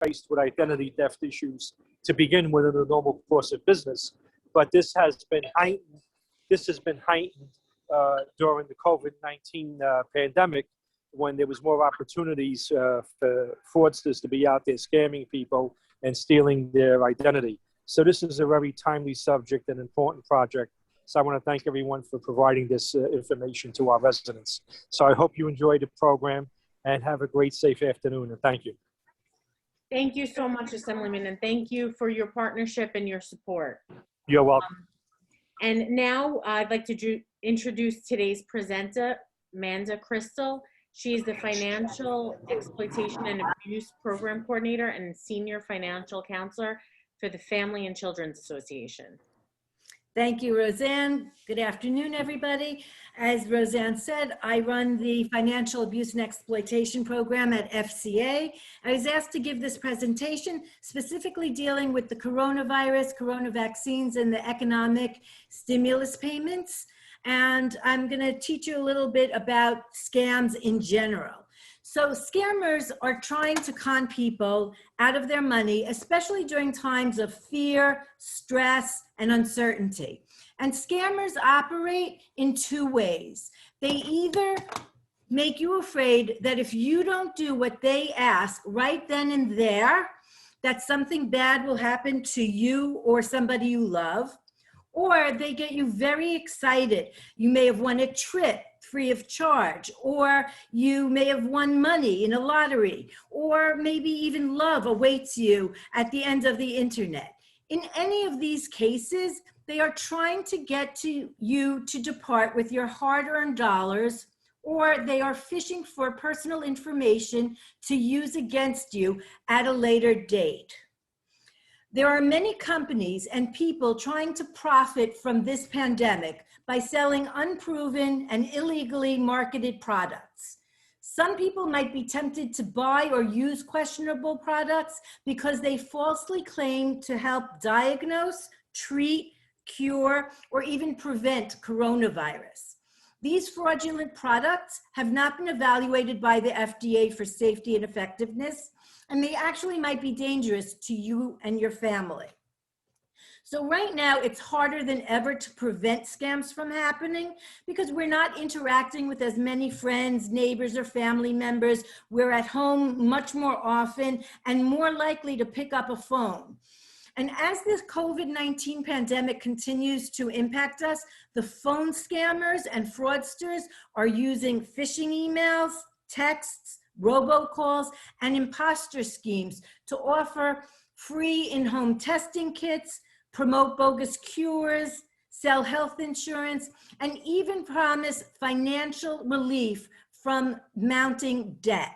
faced with identity theft issues to begin with in the normal course of business, but this has been heightened. This has been heightened during the COVID-19 pandemic, when there was more opportunities for fraudsters to be out there scamming people and stealing their identity. So this is a very timely subject and important project. So I want to thank everyone for providing this information to our residents. So I hope you enjoyed the program and have a great, safe afternoon, and thank you. Thank you so much, Assemblyman, and thank you for your partnership and your support. You're welcome. And now I'd like to introduce today's presenter, Amanda Crystal. She is the Financial Exploitation and Abuse Program Coordinator and Senior Financial Counselor for the Family and Children's Association. Thank you, Roseanne. Good afternoon, everybody. As Roseanne said, I run the Financial Abuse and Exploitation Program at FCA. I was asked to give this presentation specifically dealing with the coronavirus, corona vaccines, and the economic stimulus payments. And I'm going to teach you a little bit about scams in general. So scammers are trying to con people out of their money, especially during times of fear, stress, and uncertainty. And scammers operate in two ways. They either make you afraid that if you don't do what they ask right then and there, that something bad will happen to you or somebody you love, or they get you very excited. You may have won a trip free of charge, or you may have won money in a lottery, or maybe even love awaits you at the end of the internet. In any of these cases, they are trying to get you to depart with your hard-earned dollars, or they are fishing for personal information to use against you at a later date. There are many companies and people trying to profit from this pandemic by selling unproven and illegally marketed products. Some people might be tempted to buy or use questionable products because they falsely claim to help diagnose, treat, cure, or even prevent coronavirus. These fraudulent products have not been evaluated by the FDA for safety and effectiveness, and they actually might be dangerous to you and your family. So right now, it's harder than ever to prevent scams from happening because we're not interacting with as many friends, neighbors, or family members. We're at home much more often and more likely to pick up a phone. And as this COVID-19 pandemic continues to impact us, the phone scammers and fraudsters are using phishing emails, texts, robocalls, and imposter schemes to offer free in-home testing kits, promote bogus cures, sell health insurance, and even promise financial relief from mounting debt.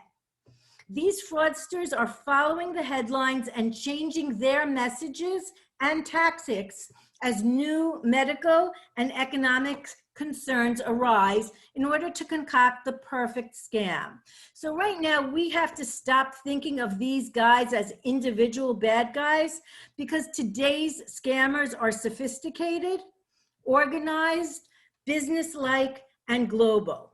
These fraudsters are following the headlines and changing their messages and tactics as new medical and economic concerns arise in order to concoct the perfect scam. So right now we have to stop thinking of these guys as individual bad guys because today's scammers are sophisticated, organized, business-like, and global.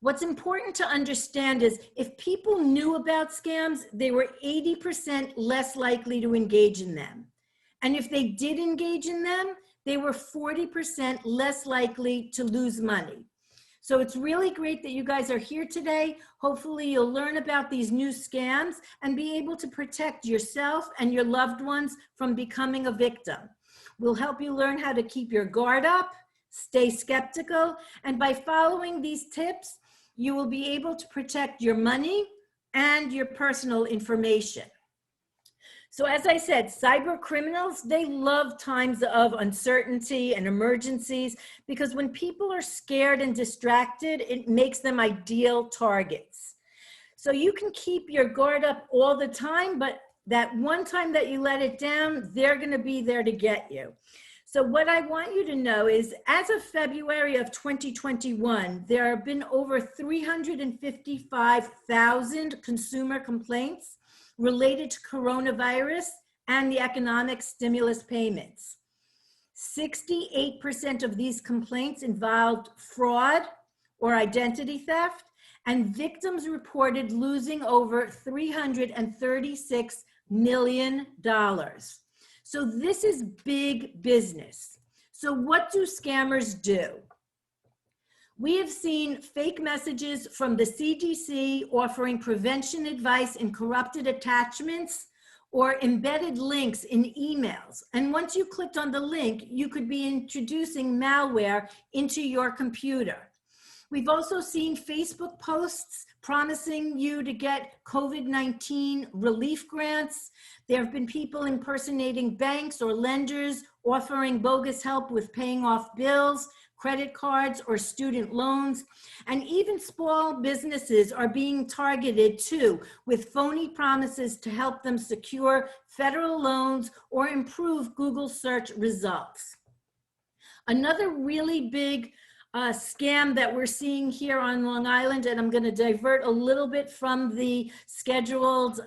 What's important to understand is if people knew about scams, they were 80% less likely to engage in them. And if they did engage in them, they were 40% less likely to lose money. So it's really great that you guys are here today. Hopefully you'll learn about these new scams and be able to protect yourself and your loved ones from becoming a victim. We'll help you learn how to keep your guard up, stay skeptical, and by following these tips, you will be able to protect your money and your personal information. So as I said, cyber criminals, they love times of uncertainty and emergencies because when people are scared and distracted, it makes them ideal targets. So you can keep your guard up all the time, but that one time that you let it down, they're gonna be there to get you. So what I want you to know is as of February of 2021, there have been over 355,000 consumer complaints related to coronavirus and the economic stimulus payments. 68% of these complaints involved fraud or identity theft, and victims reported losing over $336 million. So this is big business. So what do scammers do? We have seen fake messages from the CDC offering prevention advice in corrupted attachments or embedded links in emails. And once you clicked on the link, you could be introducing malware into your computer. We've also seen Facebook posts promising you to get COVID-19 relief grants. There have been people impersonating banks or lenders offering bogus help with paying off bills, credit cards, or student loans. And even small businesses are being targeted too, with phony promises to help them secure federal loans or improve Google search results. Another really big scam that we're seeing here on Long Island, and I'm going to divert a little bit from the scheduled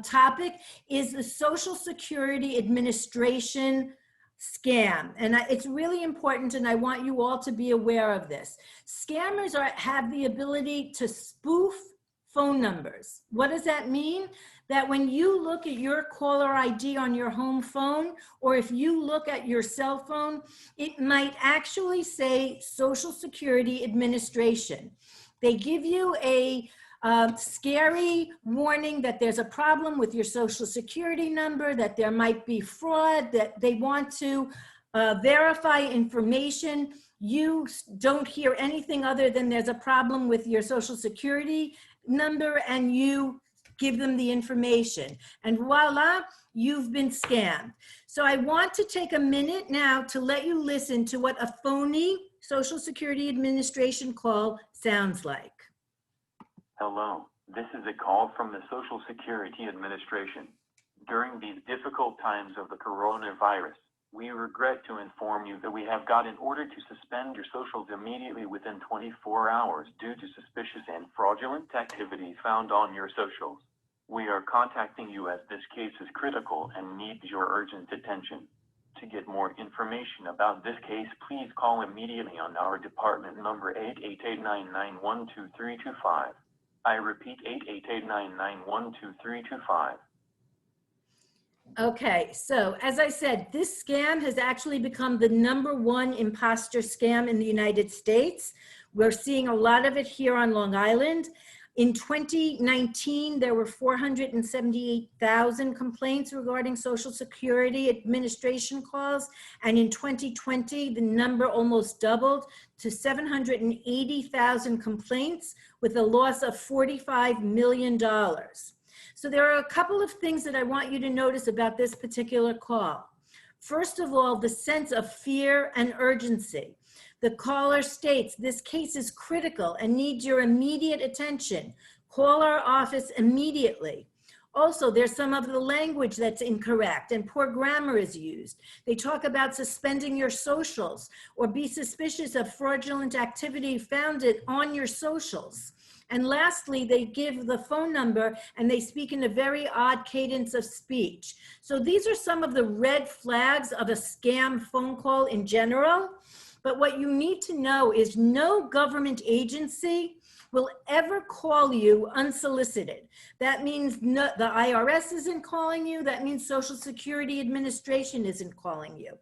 topic, is the Social Security Administration scam. And it's really important, and I want you all to be aware of this. Scammers have the ability to spoof phone numbers. What does that mean? That when you look at your caller ID on your home phone, or if you look at your cell phone, it might actually say Social Security Administration. They give you a scary warning that there's a problem with your Social Security number, that there might be fraud, that they want to verify information. You don't hear anything other than there's a problem with your Social Security number, and you give them the information, and voila, you've been scammed. So I want to take a minute now to let you listen to what a phony Social Security Administration call sounds like. Hello, this is a call from the Social Security Administration. During these difficult times of the coronavirus, we regret to inform you that we have got an order to suspend your socials immediately within 24 hours due to suspicious and fraudulent activity found on your socials. We are contacting you as this case is critical and needs your urgent attention. To get more information about this case, please call immediately on our department number 888-991-2325. I repeat, 888-991-2325. Okay, so as I said, this scam has actually become the #1 imposter scam in the United States. We're seeing a lot of it here on Long Island. In 2019, there were 478,000 complaints regarding Social Security Administration calls. And in 2020, the number almost doubled to 780,000 complaints with a loss of $45 million. So there are a couple of things that I want you to notice about this particular call. First of all, the sense of fear and urgency. The caller states, this case is critical and needs your immediate attention. Call our office immediately. Also, there's some of the language that's incorrect and poor grammar is used. They talk about suspending your socials or be suspicious of fraudulent activity founded on your socials. And lastly, they give the phone number and they speak in a very odd cadence of speech. So these are some of the red flags of a scam phone call in general. But what you need to know is no government agency will ever call you unsolicited. That means the IRS isn't calling you. That means Social Security Administration isn't calling you.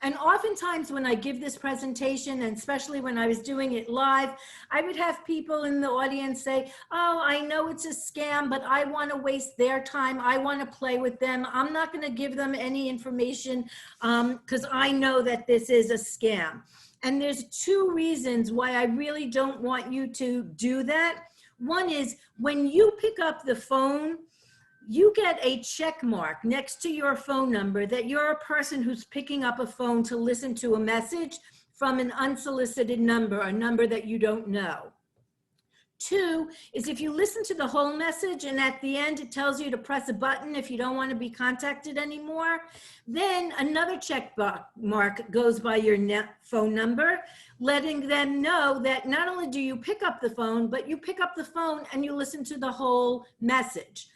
And oftentimes when I give this presentation, and especially when I was doing it live, I would have people in the audience say, oh, I know it's a scam, but I want to waste their time. I want to play with them. I'm not going to give them any information because I know that this is a scam. And there's two reasons why I really don't want you to do that. One is when you pick up the phone, you get a check mark next to your phone number that you're a person who's picking up a phone to listen to a message from an unsolicited number, a number that you don't know. Two is if you listen to the whole message and at the end it tells you to press a button if you don't want to be contacted anymore, then another check mark goes by your phone number, letting them know that not only do you pick up the phone, but you pick up the phone and you listen to the whole message.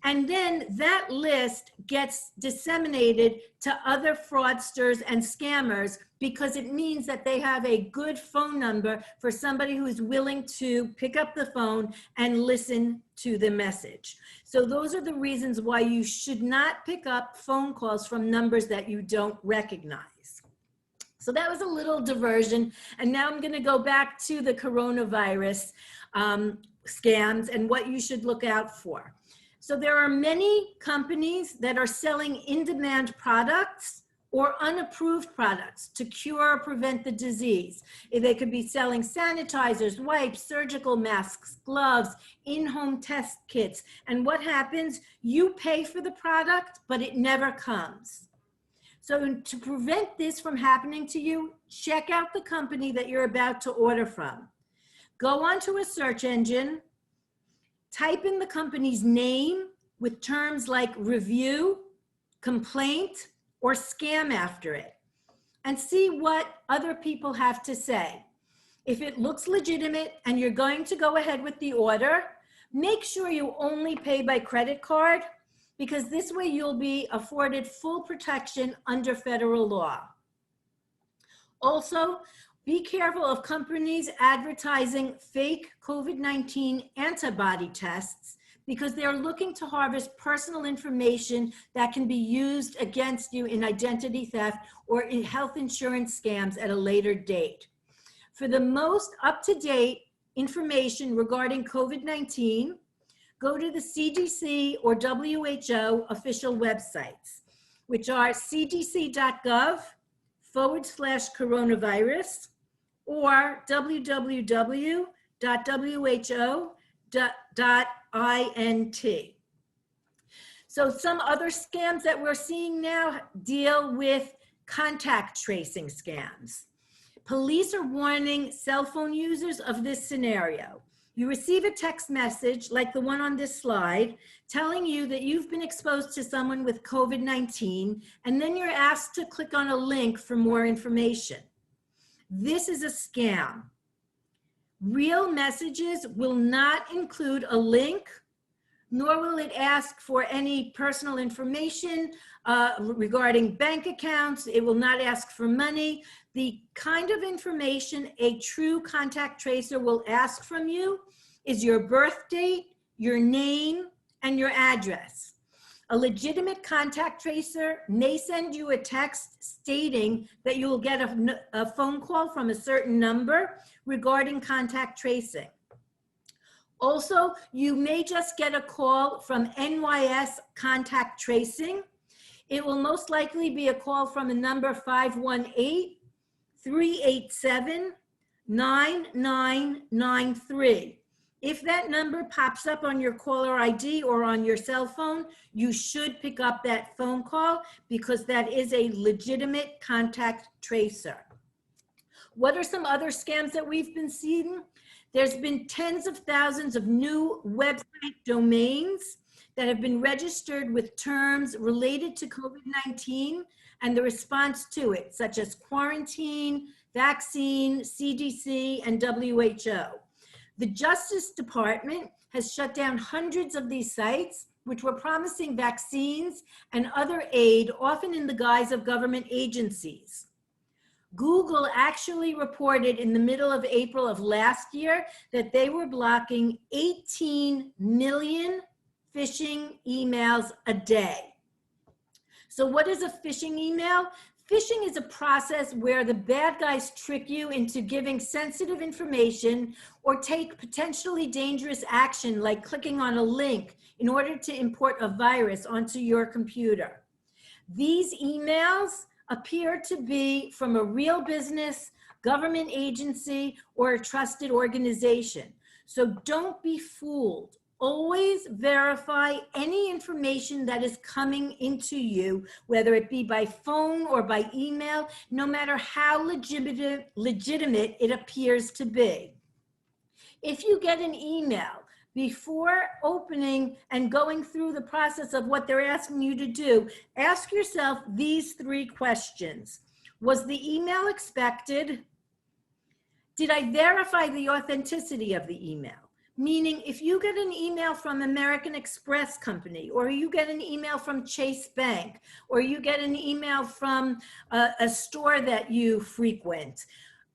And then that list gets disseminated to other fraudsters and scammers because it means that they have a good phone number for somebody who is willing to pick up the phone and listen to the message. So those are the reasons why you should not pick up phone calls from numbers that you don't recognize. So that was a little diversion. And now I'm going to go back to the coronavirus scams and what you should look out for. So there are many companies that are selling in-demand products or unapproved products to cure or prevent the disease. They could be selling sanitizers, wipes, surgical masks, gloves, in-home test kits. And what happens? You pay for the product, but it never comes. So to prevent this from happening to you, check out the company that you're about to order from. Go onto a search engine, type in the company's name with terms like review, complaint, or scam after it, and see what other people have to say. If it looks legitimate and you're going to go ahead with the order, make sure you only pay by credit card, because this way you'll be afforded full protection under federal law. Also, be careful of companies advertising fake COVID-19 antibody tests because they're looking to harvest personal information that can be used against you in identity theft or in health insurance scams at a later date. For the most up-to-date information regarding COVID-19, go to the CDC or WHO official websites, which are cdc.gov/coronavirus or www.who.int. So some other scams that we're seeing now deal with contact tracing scams. Police are warning cell phone users of this scenario. You receive a text message like the one on this slide telling you that you've been exposed to someone with COVID-19, and then you're asked to click on a link for more information. This is a scam. Real messages will not include a link, nor will it ask for any personal information regarding bank accounts. It will not ask for money. The kind of information a true contact tracer will ask from you is your birth date, your name, and your address. A legitimate contact tracer may send you a text stating that you will get a phone call from a certain number regarding contact tracing. Also, you may just get a call from NYS Contact Tracing. It will most likely be a call from a number 518-387-9993. If that number pops up on your caller ID or on your cell phone, you should pick up that phone call because that is a legitimate contact tracer. What are some other scams that we've been seeing? There's been tens of thousands of new website domains that have been registered with terms related to COVID-19 and the response to it, such as quarantine, vaccine, CDC, and WHO. The Justice Department has shut down hundreds of these sites, which were promising vaccines and other aid, often in the guise of government agencies. Google actually reported in the middle of April of last year that they were blocking 18 million phishing emails a day. So what is a phishing email? Phishing is a process where the bad guys trick you into giving sensitive information or take potentially dangerous action like clicking on a link in order to import a virus onto your computer. These emails appear to be from a real business, government agency, or a trusted organization. So don't be fooled. Always verify any information that is coming into you, whether it be by phone or by email, no matter how legitimate it appears to be. If you get an email before opening and going through the process of what they're asking you to do, ask yourself these 3 questions. Was the email expected? Did I verify the authenticity of the email? Meaning, if you get an email from American Express Company, or you get an email from Chase Bank, or you get an email from a store that you frequent,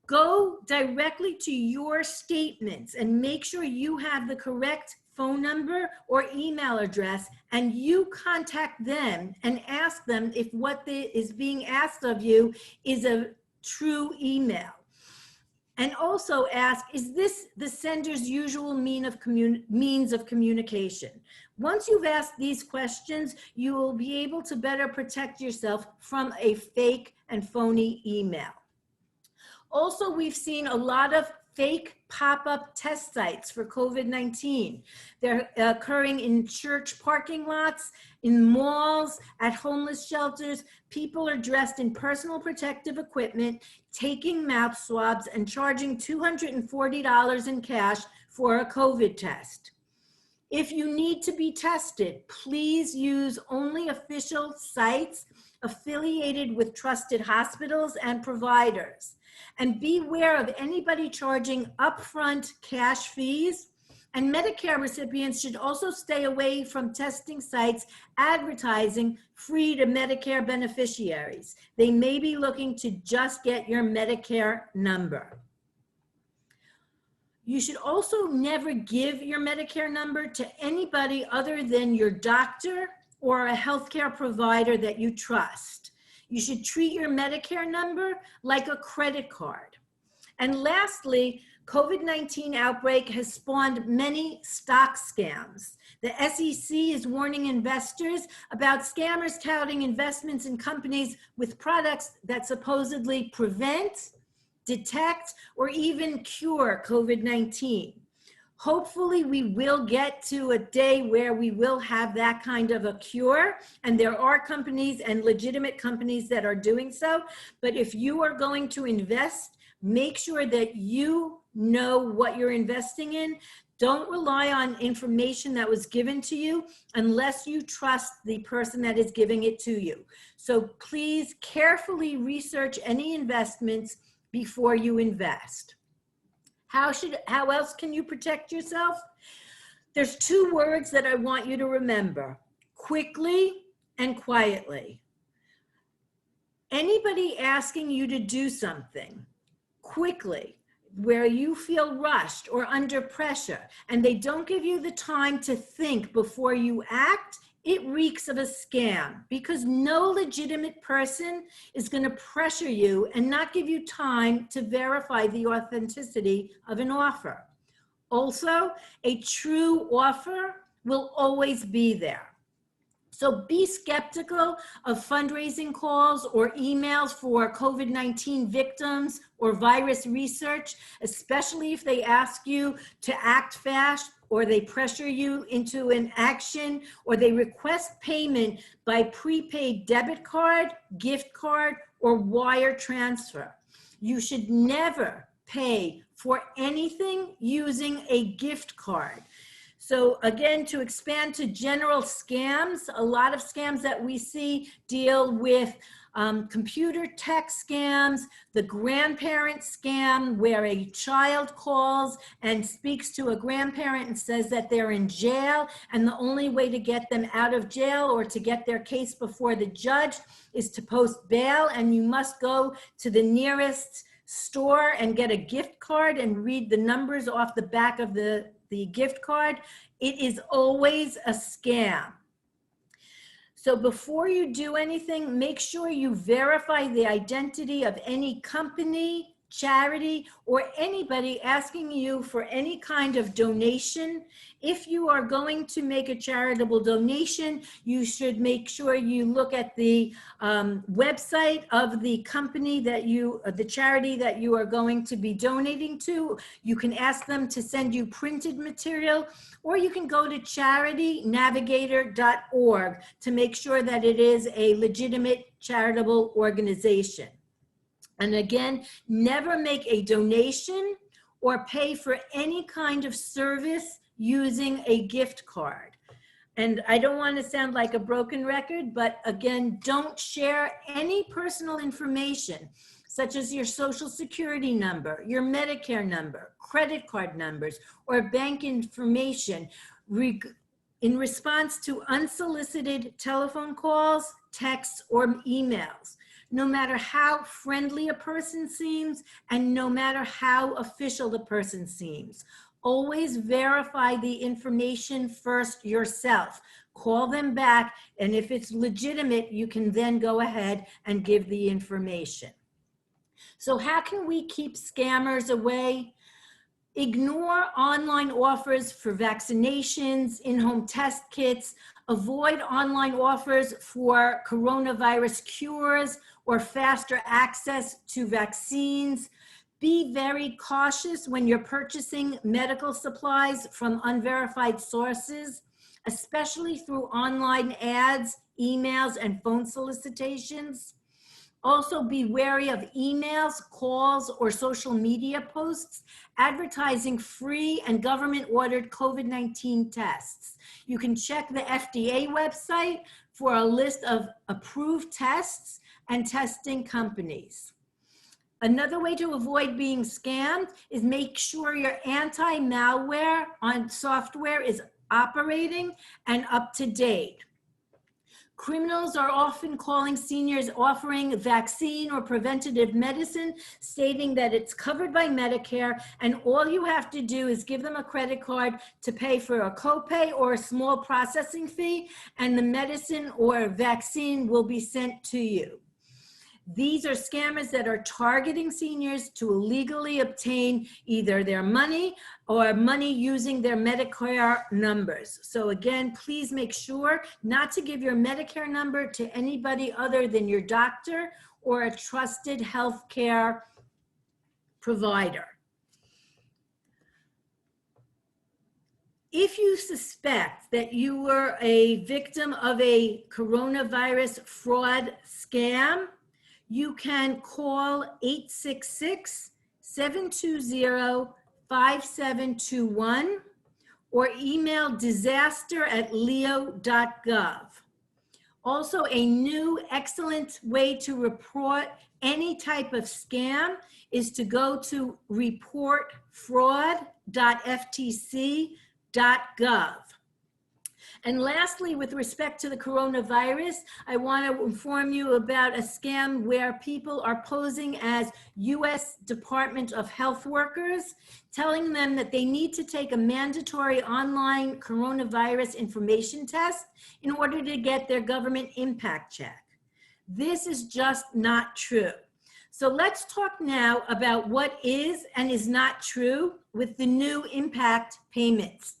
go directly to your statements and make sure you have the correct phone number or email address, and you contact them and ask them if what is being asked of you is a true email. And also ask, is this the sender's usual means of communication? Once you've asked these questions, you will be able to better protect yourself from a fake and phony email. Also, we've seen a lot of fake pop-up test sites for COVID-19. They're occurring in church parking lots, in malls, at homeless shelters. People are dressed in personal protective equipment, taking mouth swabs and charging $240 in cash for a COVID test. If you need to be tested, please use only official sites affiliated with trusted hospitals and providers. And beware of anybody charging upfront cash fees. And Medicare recipients should also stay away from testing sites advertising free to Medicare beneficiaries. They may be looking to just get your Medicare number. You should also never give your Medicare number to anybody other than your doctor or a healthcare provider that you trust. You should treat your Medicare number like a credit card. And lastly, COVID-19 outbreak has spawned many stock scams. The SEC is warning investors about scammers touting investments in companies with products that supposedly prevent, detect, or even cure COVID-19. Hopefully we will get to a day where we will have that kind of a cure, and there are companies and legitimate companies that are doing so. But if you are going to invest, make sure that you know what you're investing in. Don't rely on information that was given to you unless you trust the person that is giving it to you. So please carefully research any investments before you invest. How else can you protect yourself? There's two words that I want you to remember: quickly and quietly. Anybody asking you to do something quickly, where you feel rushed or under pressure, and they don't give you the time to think before you act, it reeks of a scam, because no legitimate person is going to pressure you and not give you time to verify the authenticity of an offer. Also, a true offer will always be there. So be skeptical of fundraising calls or emails for COVID-19 victims or virus research, especially if they ask you to act fast, or they pressure you into an action, or they request payment by prepaid debit card, gift card, or wire transfer. You should never pay for anything using a gift card. So again, to expand to general scams, a lot of scams that we see deal with computer tech scams, the grandparent scam, where a child calls and speaks to a grandparent and says that they're in jail, and the only way to get them out of jail or to get their case before the judge is to post bail, and you must go to the nearest store and get a gift card and read the numbers off the back of the gift card. It is always a scam. So before you do anything, make sure you verify the identity of any company, charity, or anybody asking you for any kind of donation. If you are going to make a charitable donation, you should make sure you look at the website of the company that the charity that you are going to be donating to. You can ask them to send you printed material, or you can go to charitynavigator.org to make sure that it is a legitimate charitable organization. And again, never make a donation or pay for any kind of service using a gift card. And I don't want to sound like a broken record, but again, don't share any personal information, such as your social security number, your Medicare number, credit card numbers, or bank information in response to unsolicited telephone calls, texts, or emails. No matter how friendly a person seems and no matter how official the person seems, always verify the information first yourself. Call them back, and if it's legitimate, you can then go ahead and give the information. So how can we keep scammers away? Ignore online offers for vaccinations, in-home test kits. Avoid online offers for coronavirus cures or faster access to vaccines. Be very cautious when you're purchasing medical supplies from unverified sources, especially through online ads, emails, and phone solicitations. Also, be wary of emails, calls, or social media posts advertising free and government-ordered COVID-19 tests. You can check the FDA website for a list of approved tests and testing companies. Another way to avoid being scammed is make sure your anti-malware on software is operating and up to date. Criminals are often calling seniors offering vaccine or preventative medicine, stating that it's covered by Medicare, and all you have to do is give them a credit card to pay for a copay or a small processing fee, and the medicine or vaccine will be sent to you. These are scammers that are targeting seniors to illegally obtain either their money or money using their Medicare numbers. So again, please make sure not to give your Medicare number to anybody other than your doctor or a trusted healthcare provider. If you suspect that you were a victim of a coronavirus fraud scam, you can call 866-720-5721 or email disaster@leo.gov. Also, a new excellent way to report any type of scam is to go to reportfraud.ftc.gov. And lastly, with respect to the coronavirus, I want to inform you about a scam where people are posing as U.S. Department of Health workers, telling them that they need to take a mandatory online coronavirus information test in order to get their government impact check. This is just not true. So let's talk now about what is and is not true with the new impact payments.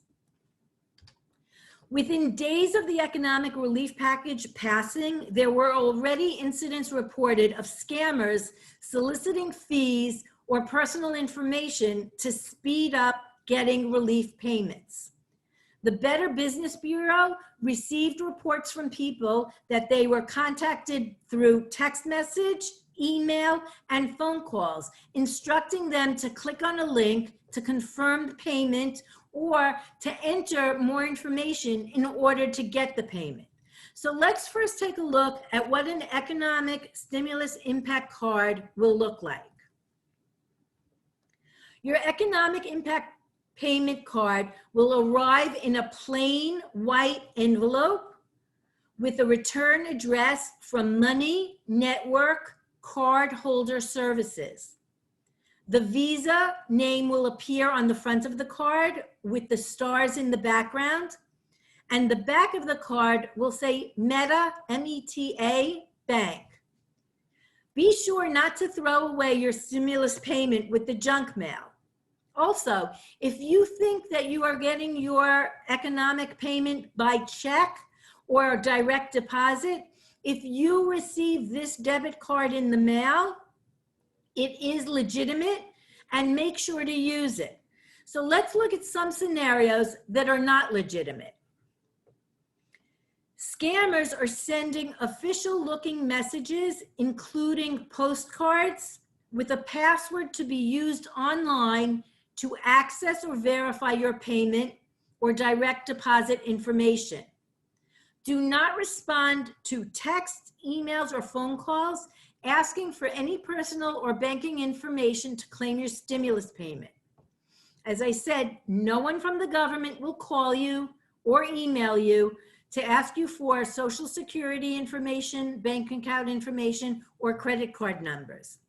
Within days of the economic relief package passing, there were already incidents reported of scammers soliciting fees or personal information to speed up getting relief payments. The Better Business Bureau received reports from people that they were contacted through text message, email, and phone calls, instructing them to click on a link to confirm the payment or to enter more information in order to get the payment. So let's first take a look at what an economic stimulus impact card will look like. Your economic impact payment card will arrive in a plain white envelope with a return address from Money Network Cardholder Services. The Visa name will appear on the front of the card with the stars in the background, and the back of the card will say Meta, M-E-T-A, Bank. Be sure not to throw away your stimulus payment with the junk mail. Also, if you think that you are getting your economic payment by check or direct deposit, if you receive this debit card in the mail, it is legitimate, and make sure to use it. So let's look at some scenarios that are not legitimate. Scammers are sending official-looking messages, including postcards, with a password to be used online to access or verify your payment or direct deposit information. Do not respond to texts, emails, or phone calls asking for any personal or banking information to claim your stimulus payment. As I said, no one from the government will call you or email you to ask you for Social Security information, bank account information, or credit card numbers.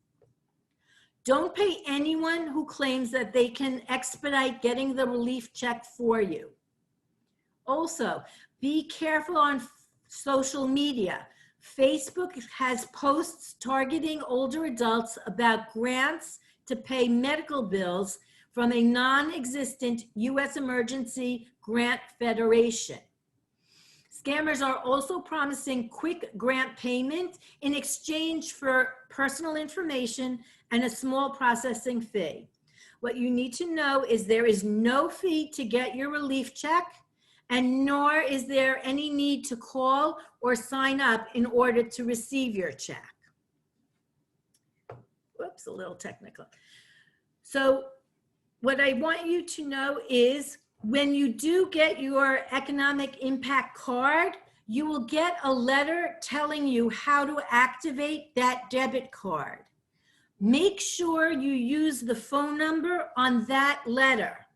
Don't pay anyone who claims that they can expedite getting the relief check for you. Also, be careful on social media. Facebook has posts targeting older adults about grants to pay medical bills from a non-existent U.S. Emergency Grant Federation. Scammers are also promising quick grant payment in exchange for personal information and a small processing fee. What you need to know is there is no fee to get your relief check, and nor is there any need to call or sign up in order to receive your check. Whoops, a little technical. So what I want you to know is when you do get your economic impact card, you will get a letter telling you how to activate that debit card. Make sure you use the phone number on that letter.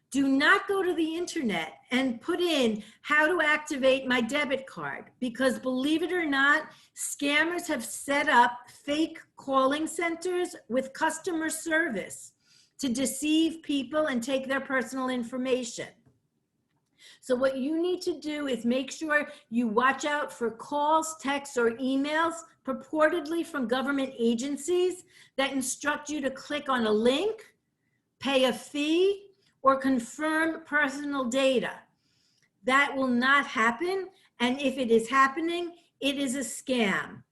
Do not go to the internet and put in how to activate my debit card, because believe it or not, scammers have set up fake calling centers with customer service to deceive people and take their personal information. So what you need to do is make sure you watch out for calls, texts, or emails purportedly from government agencies that instruct you to click on a link, pay a fee, or confirm personal data. That will not happen, and if it is happening, it is a scam.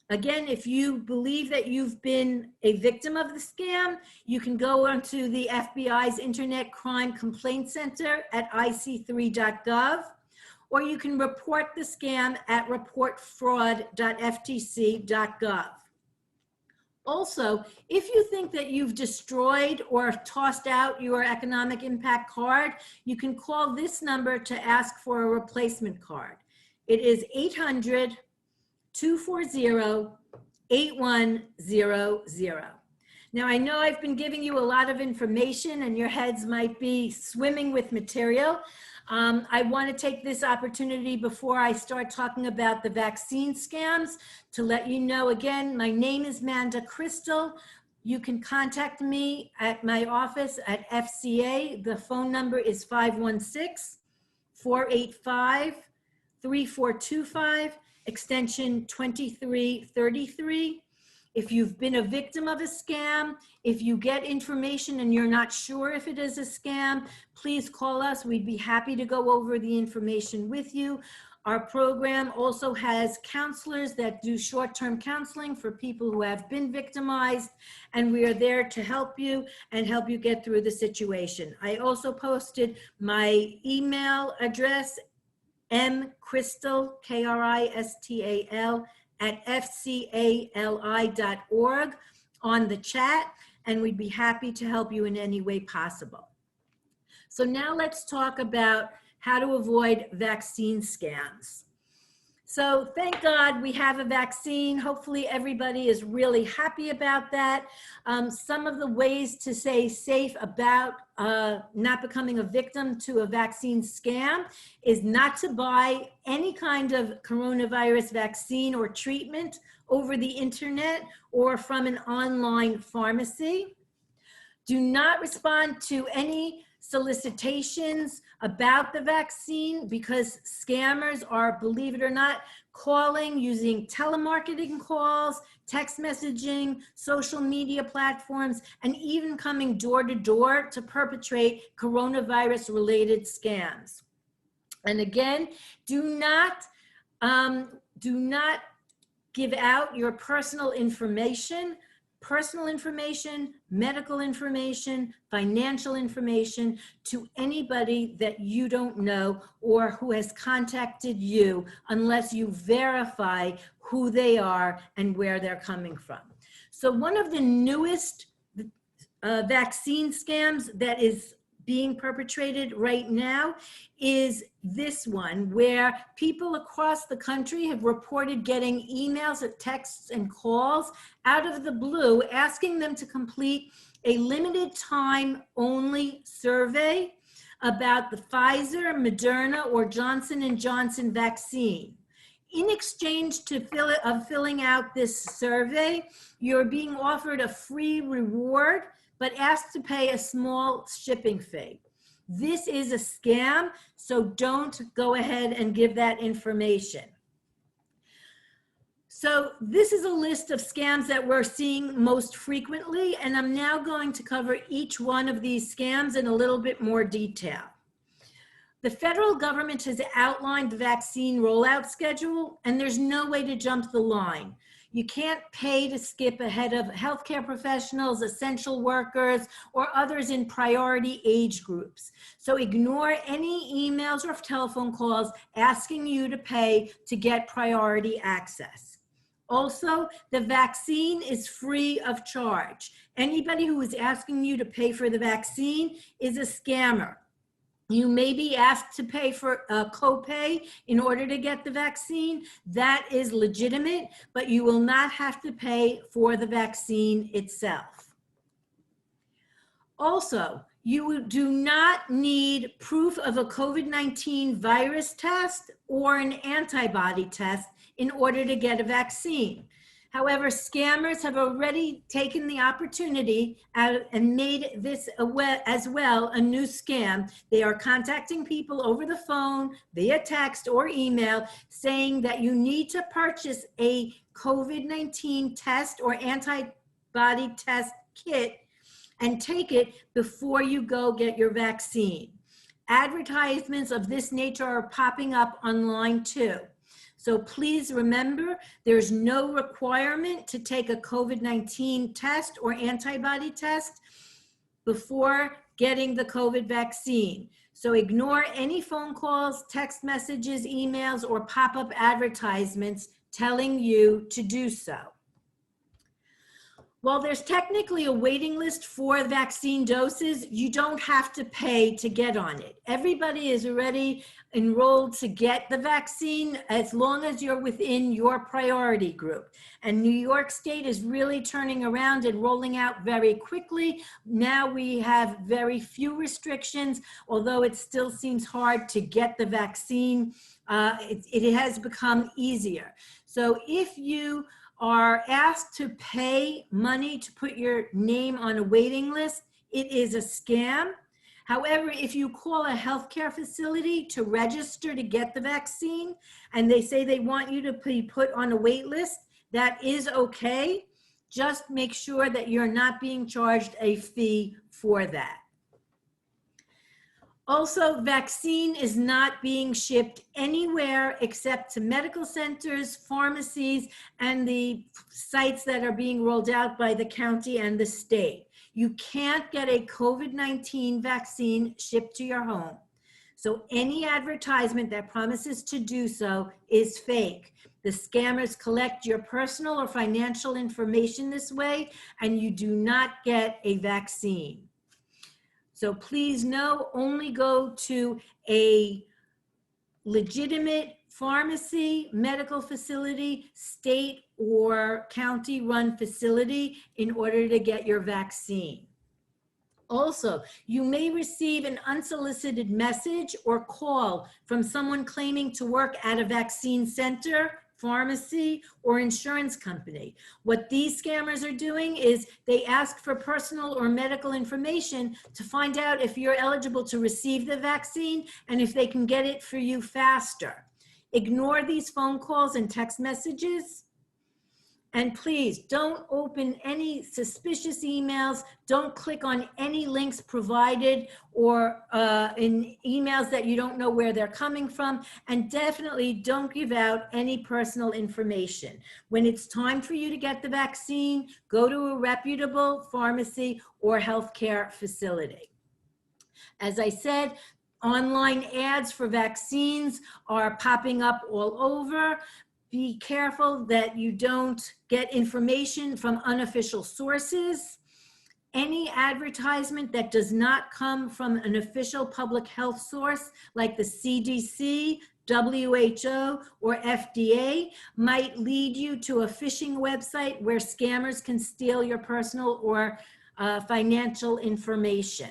Again, if you believe that you've been a victim of the scam, you can go onto the FBI's Internet Crime Complaint Center at ic3.gov, or you can report the scam at reportfraud.ftc.gov. Also, if you think that you've destroyed or tossed out your economic impact card, you can call this number to ask for a replacement card. It is 800-240-8100. Now, I know I've been giving you a lot of information and your heads might be swimming with material. I want to take this opportunity before I start talking about the vaccine scams to let you know again, my name is Manda Crystal. You can contact me at my office at FCA. The phone number is 516-485-3425, extension 2333. If you've been a victim of a scam, if you get information and you're not sure if it is a scam, please call us. We'd be happy to go over the information with you. Our program also has counselors that do short-term counseling for people who have been victimized, and we are there to help you and help you get through the situation. I also posted my email address, mcristal, K-R-I-S-T-A-L, at fcali.org on the chat, and we'd be happy to help you in any way possible. So now let's talk about how to avoid vaccine scams. So thank God we have a vaccine. Hopefully everybody is really happy about that. Some of the ways to stay safe about not becoming a victim to a vaccine scam is not to buy any kind of coronavirus vaccine or treatment over the internet or from an online pharmacy. Do not respond to any solicitations about the vaccine, because scammers are, believe it or not, calling using telemarketing calls, text messaging, social media platforms, and even coming door to door to perpetrate coronavirus related scams. And again, do not give out your personal information, medical information, financial information to anybody that you don't know or who has contacted you unless you verify who they are and where they're coming from. So one of the newest vaccine scams that is being perpetrated right now is this one, where people across the country have reported getting emails, texts, and calls out of the blue asking them to complete a limited time only survey about the Pfizer, Moderna, or Johnson & Johnson vaccine. In exchange of filling out this survey, you're being offered a free reward, but asked to pay a small shipping fee. This is a scam, so don't go ahead and give that information. So this is a list of scams that we're seeing most frequently, and I'm now going to cover each one of these scams in a little bit more detail. The federal government has outlined the vaccine rollout schedule, and there's no way to jump the line. You can't pay to skip ahead of healthcare professionals, essential workers, or others in priority age groups. So ignore any emails or telephone calls asking you to pay to get priority access. Also, the vaccine is free of charge. Anybody who is asking you to pay for the vaccine is a scammer. You may be asked to pay for a copay in order to get the vaccine. That is legitimate, but you will not have to pay for the vaccine itself. Also, you do not need proof of a COVID-19 virus test or an antibody test in order to get a vaccine. However, scammers have already taken the opportunity and made this as well a new scam. They are contacting people over the phone, via text or email, saying that you need to purchase a COVID-19 test or antibody test kit and take it before you go get your vaccine. Advertisements of this nature are popping up online too. So please remember, there's no requirement to take a COVID-19 test or antibody test before getting the COVID vaccine. So ignore any phone calls, text messages, emails, or pop-up advertisements telling you to do so. While there's technically a waiting list for vaccine doses, you don't have to pay to get on it. Everybody is already enrolled to get the vaccine as long as you're within your priority group. And New York State is really turning around and rolling out very quickly. Now we have very few restrictions, although it still seems hard to get the vaccine. It has become easier. So if you are asked to pay money to put your name on a waiting list, it is a scam. However, if you call a healthcare facility to register to get the vaccine and they say they want you to be put on a wait list, that is okay. Just make sure that you're not being charged a fee for that. Also, vaccine is not being shipped anywhere except to medical centers, pharmacies, and the sites that are being rolled out by the county and the state. You can't get a COVID-19 vaccine shipped to your home. So any advertisement that promises to do so is fake. The scammers collect your personal or financial information this way, and you do not get a vaccine. So please know, only go to a legitimate pharmacy, medical facility, state or county run facility in order to get your vaccine. Also, you may receive an unsolicited message or call from someone claiming to work at a vaccine center, pharmacy, or insurance company. What these scammers are doing is they ask for personal or medical information to find out if you're eligible to receive the vaccine and if they can get it for you faster. Ignore these phone calls and text messages. And please don't open any suspicious emails. Don't click on any links provided or in emails that you don't know where they're coming from. And definitely don't give out any personal information. When it's time for you to get the vaccine, go to a reputable pharmacy or healthcare facility. As I said, online ads for vaccines are popping up all over. Be careful that you don't get information from unofficial sources. Any advertisement that does not come from an official public health source like the CDC, WHO, or FDA might lead you to a phishing website where scammers can steal your personal or financial information.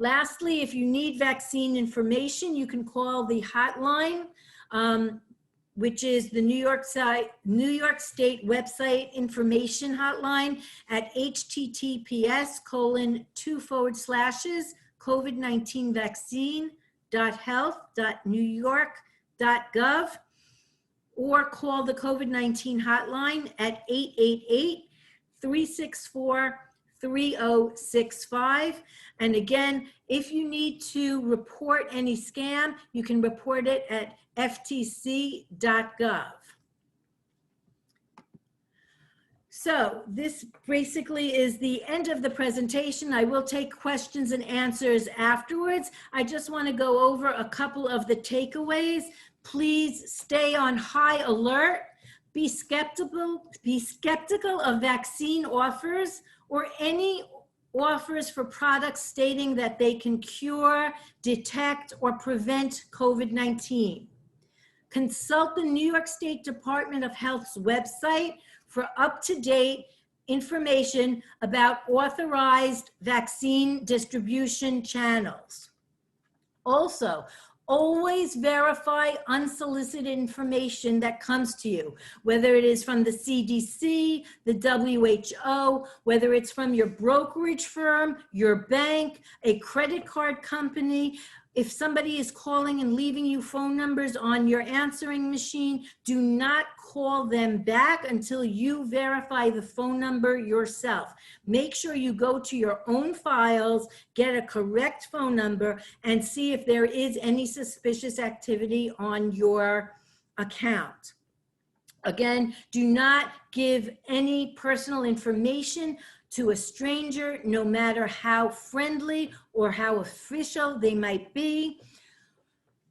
Lastly, if you need vaccine information, you can call the hotline, which is the New York State website information hotline at https://covid19vaccine.health.newyork.gov, or call the COVID-19 hotline at 888-364-3065. And again, if you need to report any scam, you can report it at ftc.gov. So this basically is the end of the presentation. I will take questions and answers afterwards. I just want to go over a couple of the takeaways. Please stay on high alert. Be skeptical of vaccine offers or any offers for products stating that they can cure, detect, or prevent COVID-19. Consult the New York State Department of Health's website for up-to-date information about authorized vaccine distribution channels. Also, always verify unsolicited information that comes to you, whether it is from the CDC, the WHO, whether it's from your brokerage firm, your bank, a credit card company. If somebody is calling and leaving you phone numbers on your answering machine, do not call them back until you verify the phone number yourself. Make sure you go to your own files, get a correct phone number, and see if there is any suspicious activity on your account. Again, do not give any personal information to a stranger, no matter how friendly or how official they might be.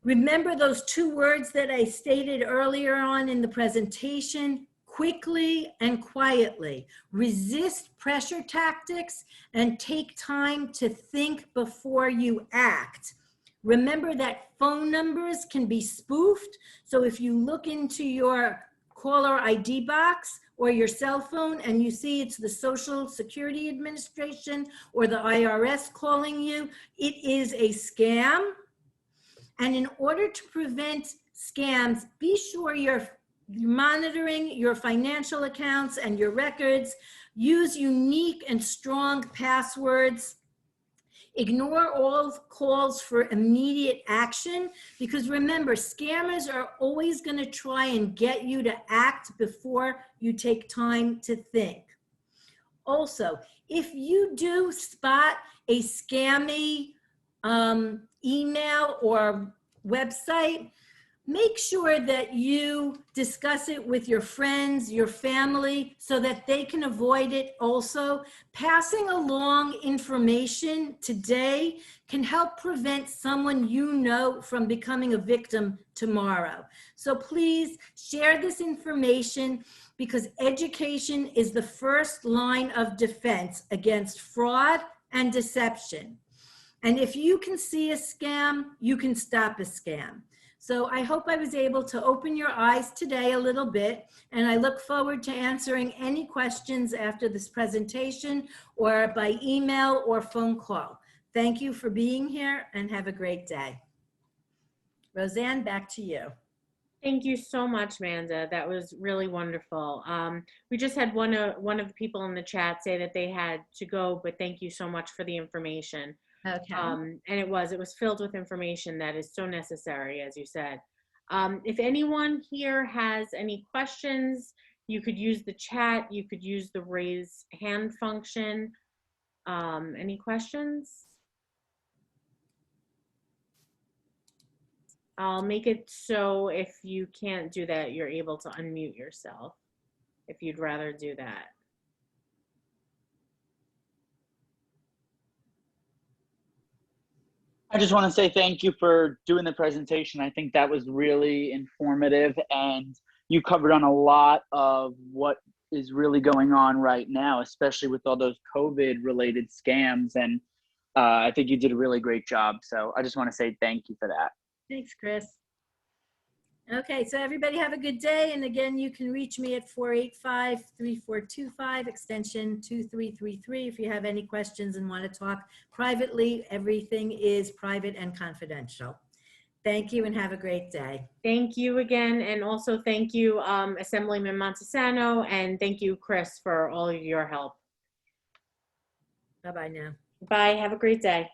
Remember those two words that I stated earlier on in the presentation: quickly and quietly. Resist pressure tactics and take time to think before you act. Remember that phone numbers can be spoofed, so if you look into your caller ID box or your cell phone and you see it's the Social Security Administration or the IRS calling you, it is a scam. And in order to prevent scams, be sure you're monitoring your financial accounts and your records. Use unique and strong passwords. Ignore all calls for immediate action, because remember, scammers are always going to try and get you to act before you take time to think. Also, if you do spot a scammy email or website, make sure that you discuss it with your friends, your family, so that they can avoid it also. Passing along information today can help prevent someone you know from becoming a victim tomorrow. So please share this information, because education is the first line of defense against fraud and deception. And if you can see a scam, you can stop a scam. So I hope I was able to open your eyes today a little bit, and I look forward to answering any questions after this presentation or by email or phone call. Thank you for being here and have a great day. Roseanne, back to you. Thank you so much, Amanda. That was really wonderful. We just had one of the people in the chat say that they had to go, but thank you so much for the information. Okay. And it was filled with information that is so necessary, as you said. If anyone here has any questions, you could use the chat, you could use the raise hand function. Any questions? I'll make it so if you can't do that, you're able to unmute yourself, if you'd rather do that. I just want to say thank you for doing the presentation. I think that was really informative, and you covered on a lot of what is really going on right now, especially with all those COVID-related scams. And I think you did a really great job. So I just want to say thank you for that. Thanks, Chris. Okay, so everybody have a good day. And again, you can reach me at 485-3425, extension 2333. If you have any questions and want to talk privately, everything is private and confidential. Thank you and have a great day. Thank you again. And also thank you, Assemblyman Montesano, and thank you, Chris, for all of your help. Bye-bye now. Bye. Have a great day.